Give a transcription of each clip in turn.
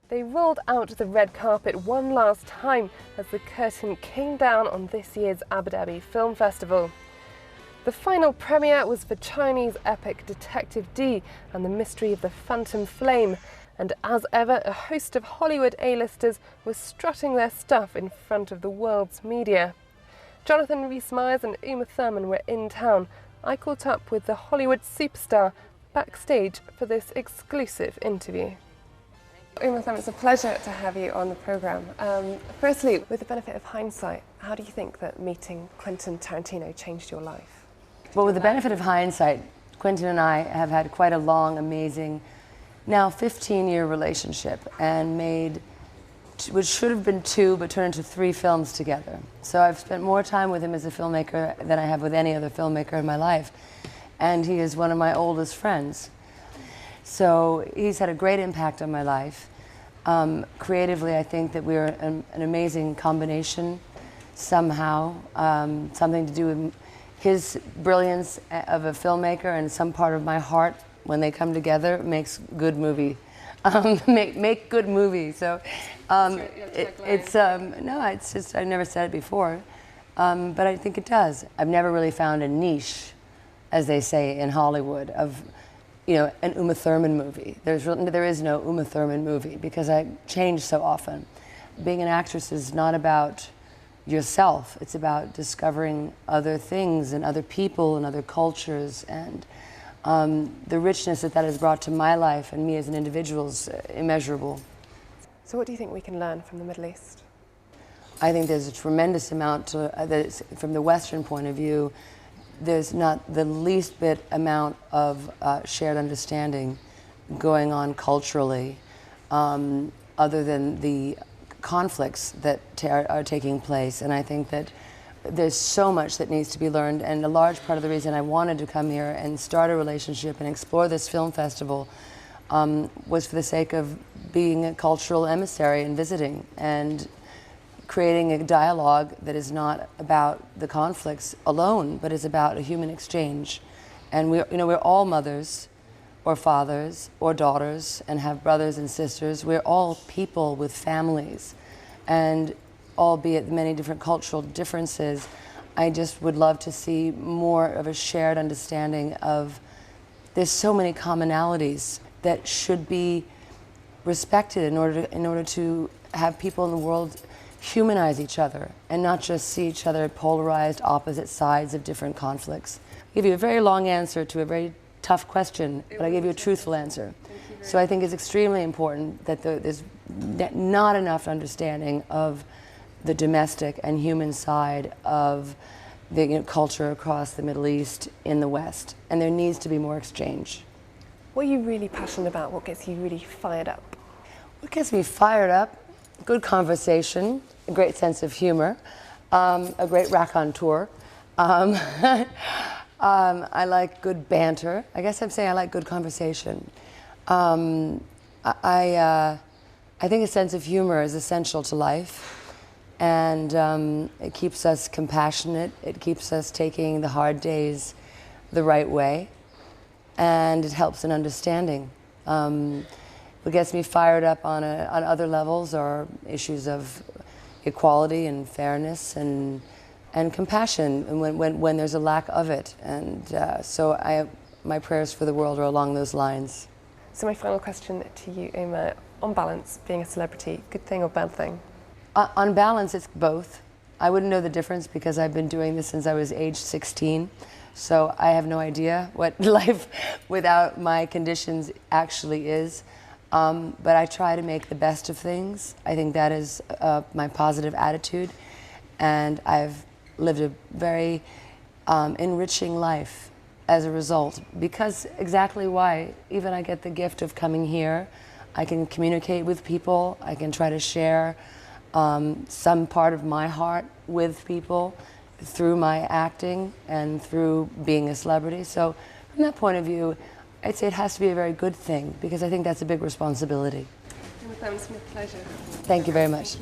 They rolled out the red carpet one last time as the curtain came down on this year's Abu Dhabi Film Festival. The final premiere was for Chinese epic Detective D and the Mystery of the Phantom Flame, and as ever, a host of Hollywood A-listers were strutting their stuff in front of the world's media. Jonathan Rhys-Meyers and Uma Thurman were in town. I caught up with the Hollywood superstar backstage for this exclusive interview. Uma Thurman, it's a pleasure to have you on the programme. Firstly, with the benefit of hindsight, how do you think that meeting Quentin Tarantino changed your life? Well, with the benefit of hindsight, Quentin and I have had quite a long, amazing, now 15-year relationship, and made, which should have been 2, but turned into 3 films together. So I've spent more time with him as a filmmaker than I have with any other filmmaker in my life. And he is one of my oldest friends. So he's had a great impact on my life. Creatively, I think that we're an amazing combination somehow. Something to do with his brilliance of a filmmaker and some part of my heart, when they come together, makes good movie. Make good movies. So it's just, I've never said it before, but I think it does. I've never really found a niche, as they say in Hollywood, of an Uma Thurman movie. There is no Uma Thurman movie because I change so often. Being an actress is not about yourself. It's about discovering other things and other people and other cultures, and the richness that has brought to my life and me as an individual is immeasurable. So what do you think we can learn from the Middle East? I think there's a tremendous amount from the Western point of view. There's not the least bit amount of shared understanding going on culturally, other than the conflicts that are taking place. And I think that there's so much that needs to be learned, and a large part of the reason I wanted to come here and start a relationship and explore this film festival was for the sake of being a cultural emissary and visiting, and creating a dialogue that is not about the conflicts alone, but is about a human exchange. And we're all mothers or fathers or daughters and have brothers and sisters. We're all people with families, and albeit many different cultural differences, I just would love to see more of a shared understanding of there's so many commonalities that should be respected in order to have people in the world humanize each other and not just see each other polarized opposite sides of different conflicts. I give you a very long answer to a very tough question, but I gave you a truthful answer. So I think it's extremely important that there's not enough understanding of the domestic and human side of the culture across the Middle East in the West, and there needs to be more exchange. What are you really passionate about? What gets you really fired up? What gets me fired up? Good conversation, a great sense of humor, a great raconteur. I like good banter. I guess I'm saying I like good conversation. I think a sense of humor is essential to life, and it keeps us compassionate. It keeps us taking the hard days the right way, and it helps in understanding. What gets me fired up on other levels are issues of equality and fairness and compassion, and when there's a lack of it. And so my prayers for the world are along those lines. So my final question to you, Uma, on balance, being a celebrity, good thing or bad thing? On balance, it's both. I wouldn't know the difference because I've been doing this since I was age 16. So I have no idea what life without my conditions actually is. But I try to make the best of things. I think that is my positive attitude. And I've lived a very enriching life as a result, because exactly why. Even I get the gift of coming here. I can communicate with people. I can try to share some part of my heart with people through my acting and through being a celebrity. So from that point of view, I'd say it has to be a very good thing, because I think that's a big responsibility. It's been a pleasure. Thank you very much.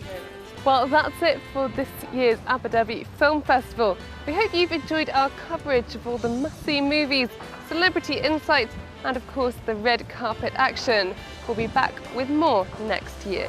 Well, that's it for this year's Abu Dhabi Film Festival. We hope you've enjoyed our coverage of all the must-see movies celebrity insights, and of course the red carpet action. We'll be back with more next year.